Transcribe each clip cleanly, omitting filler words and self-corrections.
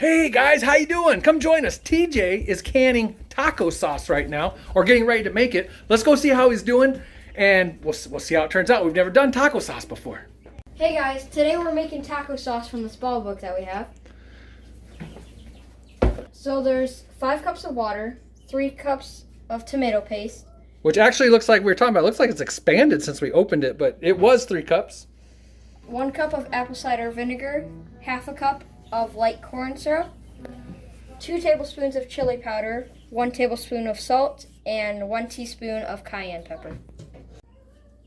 Hey guys, how you doing? Come join us. TJ is canning taco sauce right now, or getting ready to make it. Let's go see how he's doing, and we'll see how it turns out. We've never done taco sauce before. Hey guys, today we're making taco sauce from this ball book that we have. So there's 5 cups of water, 3 cups of tomato paste. Which actually looks like we were talking about. It looks like it's expanded since we opened it, but it was 3 cups. 1 cup of apple cider vinegar, half a cup of light corn syrup, 2 tablespoons of chili powder, 1 tablespoon of salt, and 1 teaspoon of cayenne pepper.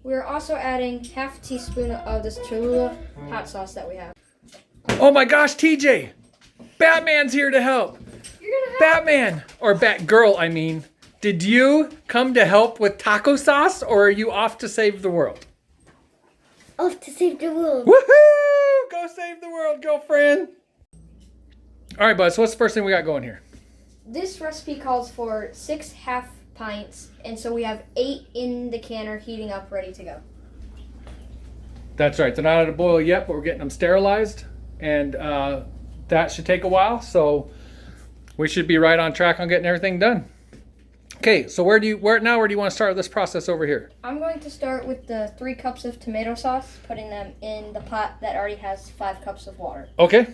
We're also adding half a teaspoon of this Cholula hot sauce that we have. Oh my gosh, TJ! Batman's here to help! You're gonna help? Batman! Or Batgirl, I mean. Did you come to help with taco sauce, or are you off to save the world? Off to save the world. Woohoo! Go save the world, girlfriend! Alright, bud, so what's the first thing we got going here? This recipe calls for 6 half pints, and so we have 8 in the canner heating up, ready to go. That's right, they're not at a boil yet, but we're getting them sterilized, and that should take a while, so we should be right on track on getting everything done. Okay, so where do you want to start this process over here? I'm going to start with the 3 cups of tomato sauce, putting them in the pot that already has 5 cups of water. Okay.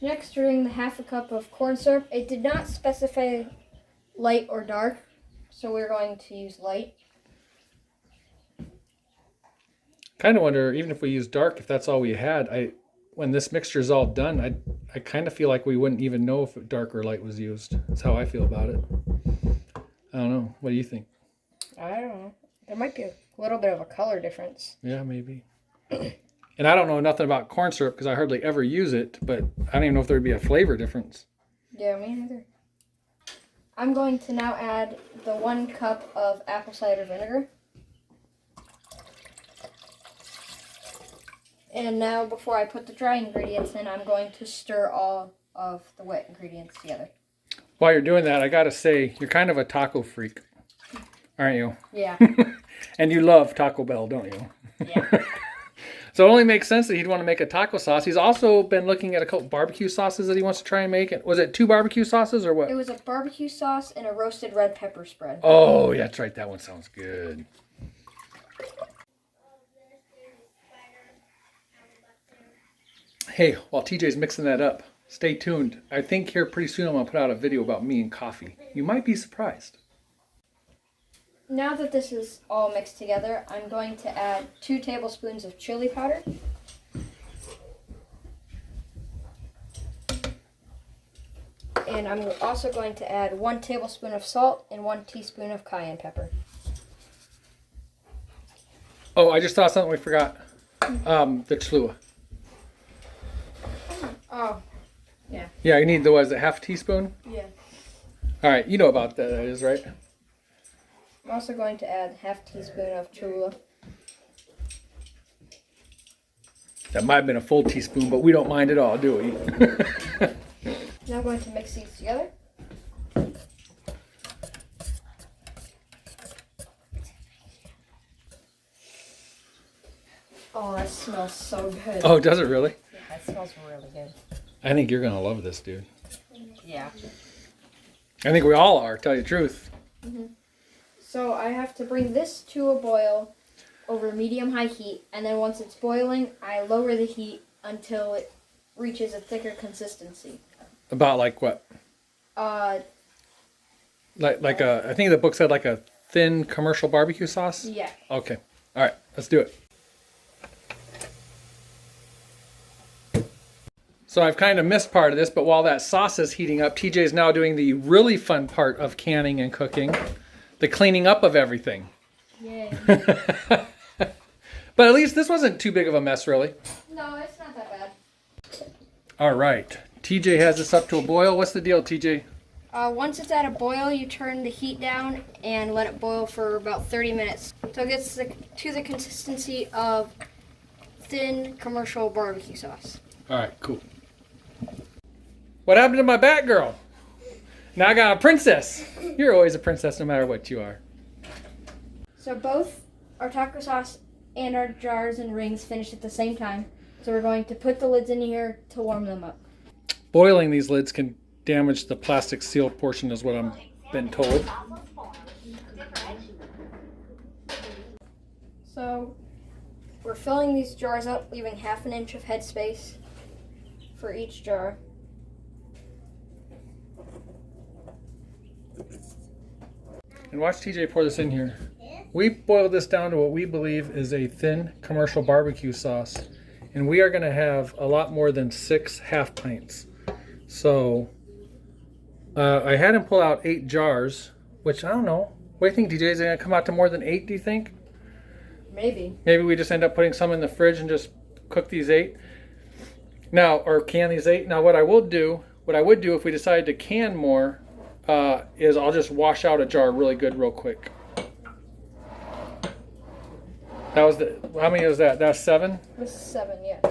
Next, during the half a cup of corn syrup. It did not specify light or dark, so we're going to use light. Kind of wonder, even if we use dark, if that's all we had. When this mixture is all done, I kind of feel like we wouldn't even know if dark or light was used. That's how I feel about it. I don't know. What do you think? I don't know. There might be a little bit of a color difference. Yeah, maybe. And I don't know nothing about corn syrup because I hardly ever use it, but I don't even know if there'd be a flavor difference. Yeah, me neither. I'm going to now add the 1 cup of apple cider vinegar. And now, before I put the dry ingredients in, I'm going to stir all of the wet ingredients together. While you're doing that, I gotta say, you're kind of a taco freak, aren't you? Yeah. And you love Taco Bell, don't you? Yeah. So it only makes sense that he'd want to make a taco sauce. He's also been looking at a couple barbecue sauces that he wants to try and make. Was it 2 barbecue sauces or what? It was a barbecue sauce and a roasted red pepper spread. Oh, yeah, that's right. That one sounds good. Hey, while TJ's mixing that up, stay tuned. I think here pretty soon I'm going to put out a video about me and coffee. You might be surprised. Now that this is all mixed together, I'm going to add 2 tablespoons of chili powder. And I'm also going to add 1 tablespoon of salt and 1 teaspoon of cayenne pepper. Oh, I just thought something we forgot. The Cholula. Oh, yeah. Yeah, you need the, what is it, half a teaspoon? Yeah. All right, you know about that is, right? I'm also going to add half a teaspoon of Cholula. That might have been a full teaspoon, but we don't mind at all, do we? Now I'm going to mix these together. Oh, that smells so good. Oh, does it really? Yeah, that smells really good. I think you're going to love this, dude. Yeah. I think we all are, tell you the truth. Mm-hmm. So I have to bring this to a boil over medium-high heat, and then once it's boiling, I lower the heat until it reaches a thicker consistency. About like what? Like a, I think the book said like a thin commercial barbecue sauce? Yeah. Okay. All right, let's do it. So I've kind of missed part of this, but while that sauce is heating up, TJ is now doing the really fun part of canning and cooking, the cleaning up of everything. Yay. But at least this wasn't too big of a mess, really. No, it's not that bad. All right. TJ has this up to a boil. What's the deal, TJ? Once it's at a boil, you turn the heat down and let it boil for about 30 minutes. So it gets to the consistency of thin commercial barbecue sauce. All right, cool. What happened to my Batgirl? Now I got a princess. You're always a princess no matter what you are. So both our taco sauce and our jars and rings finished at the same time. So we're going to put the lids in here to warm them up. Boiling these lids can damage the plastic seal portion is what I'm been told. So we're filling these jars up, leaving 1/2 inch of headspace for each jar. And watch TJ pour this in here. We boiled this down to what we believe is a thin commercial barbecue sauce. And we are going to have a lot more than 6 half pints. So I had him pull out 8 jars, which I don't know. What do you think, DJ? Is it going to come out to more than 8, do you think? Maybe. Maybe we just end up putting some in the fridge and just cook these 8. Now, or can these 8. Now what I would do if we decide to can more, is I'll just wash out a jar really good real quick. That was how many was that? That's 7? This is 7, yes.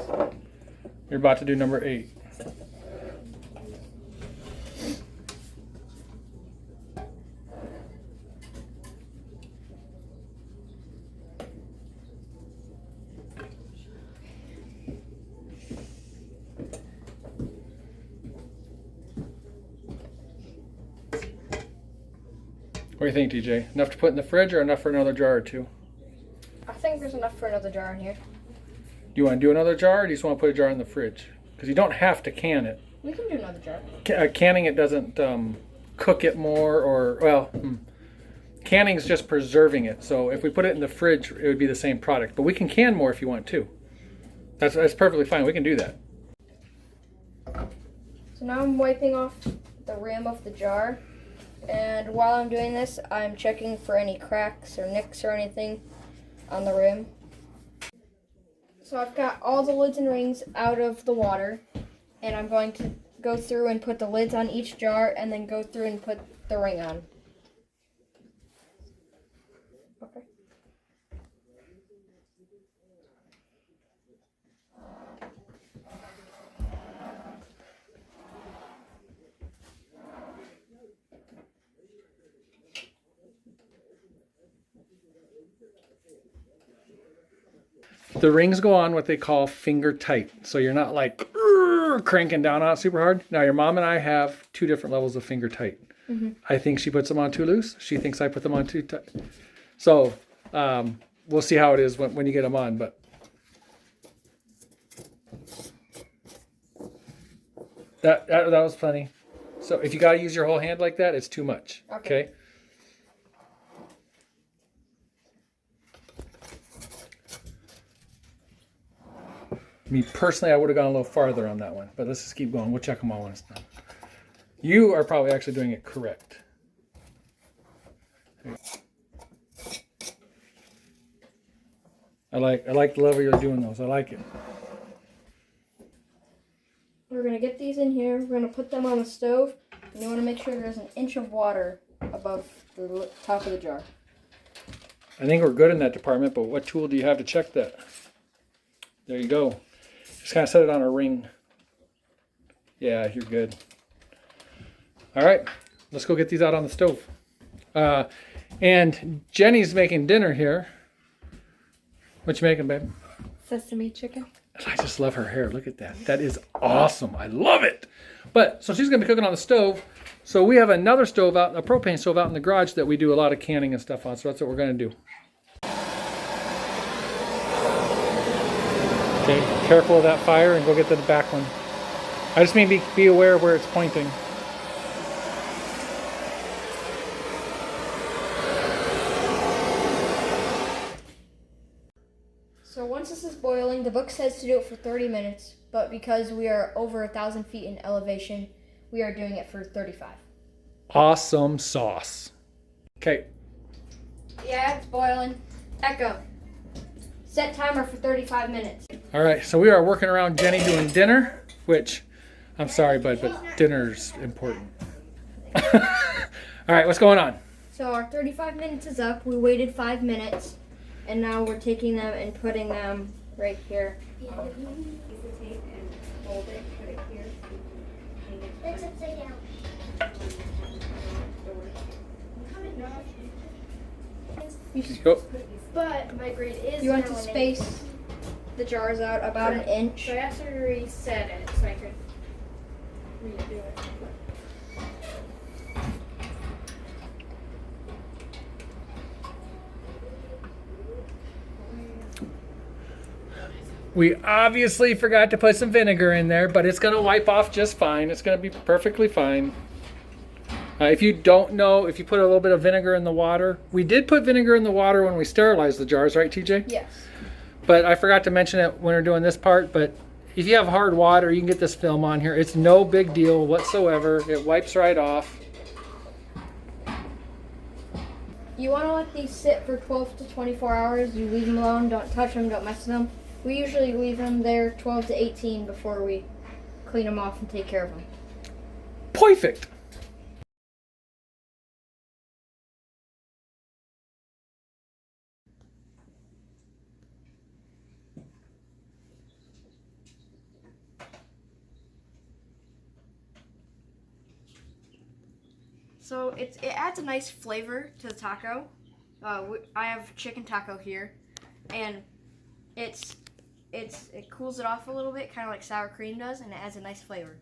You're about to do number 8. What do you think, TJ? Enough to put in the fridge or enough for another jar or 2? I think there's enough for another jar in here. Do you want to do another jar, or do you just want to put a jar in the fridge? Because you don't have to can it. We can do another jar. Canning it doesn't cook it more, or, well, canning is just preserving it. So if we put it in the fridge, it would be the same product. But we can can more if you want to. That's perfectly fine. We can do that. So now I'm wiping off the rim of the jar. And while I'm doing this, I'm checking for any cracks or nicks or anything on the rim. So I've got all the lids and rings out of the water, and I'm going to go through and put the lids on each jar and then go through and put the ring on. Okay. The rings go on what they call finger tight. So you're not like cranking down on it super hard. Now your mom and I have 2 different levels of finger tight. Mm-hmm. I think she puts them on too loose. She thinks I put them on too tight. So we'll see how it is when you get them on. But that was funny. So if you got to use your whole hand like that, it's too much. Okay? Me personally, I would have gone a little farther on that one, but let's just keep going. We'll check them all when it's done. You are probably actually doing it correct. I like the level you're doing those. I like it. We're going to get these in here. We're going to put them on the stove. And you want to make sure there's an inch of water above the top of the jar. I think we're good in that department, but what tool do you have to check that? There you go. Just kind of set it on a ring. Yeah, you're good. All right, let's go get these out on the stove. And Jenny's making dinner here. What you making, babe? Sesame chicken. I just love her hair. Look at that. That is awesome. I love it. But so she's gonna be cooking on the stove. So we have another stove out, a propane stove out in the garage that we do a lot of canning and stuff on. So that's what we're gonna do. Okay, careful of that fire and go get to the back one. I just mean be aware of where it's pointing. So once this is boiling, the book says to do it for 30 minutes, but because we are over 1,000 feet in elevation, we are doing it for 35. Awesome sauce. Okay. Yeah, it's boiling. Echo. Set timer for 35 minutes. All right, so we are working around Jenny doing dinner, which, I'm sorry, bud, but dinner's important. All right, what's going on? So our 35 minutes is up. We waited 5 minutes, and now we're taking them and putting them right here. It's upside down. Go. But my grade is. You want to now an space the jars out about an inch. So I have to reset it so I could redo it. We obviously forgot to put some vinegar in there, but it's gonna wipe off just fine. It's gonna be perfectly fine. If you don't know, if you put a little bit of vinegar in the water, we did put vinegar in the water when we sterilized the jars, right, TJ? Yes. But I forgot to mention it when we we're doing this part, but if you have hard water, you can get this film on here. It's no big deal whatsoever. It wipes right off. You want to let these sit for 12 to 24 hours. You leave them alone. Don't touch them. Don't mess with them. We usually leave them there 12 to 18 before we clean them off and take care of them. Perfect. So it adds a nice flavor to the taco. I have chicken taco here, and it cools it off a little bit, kind of like sour cream does, and it adds a nice flavor.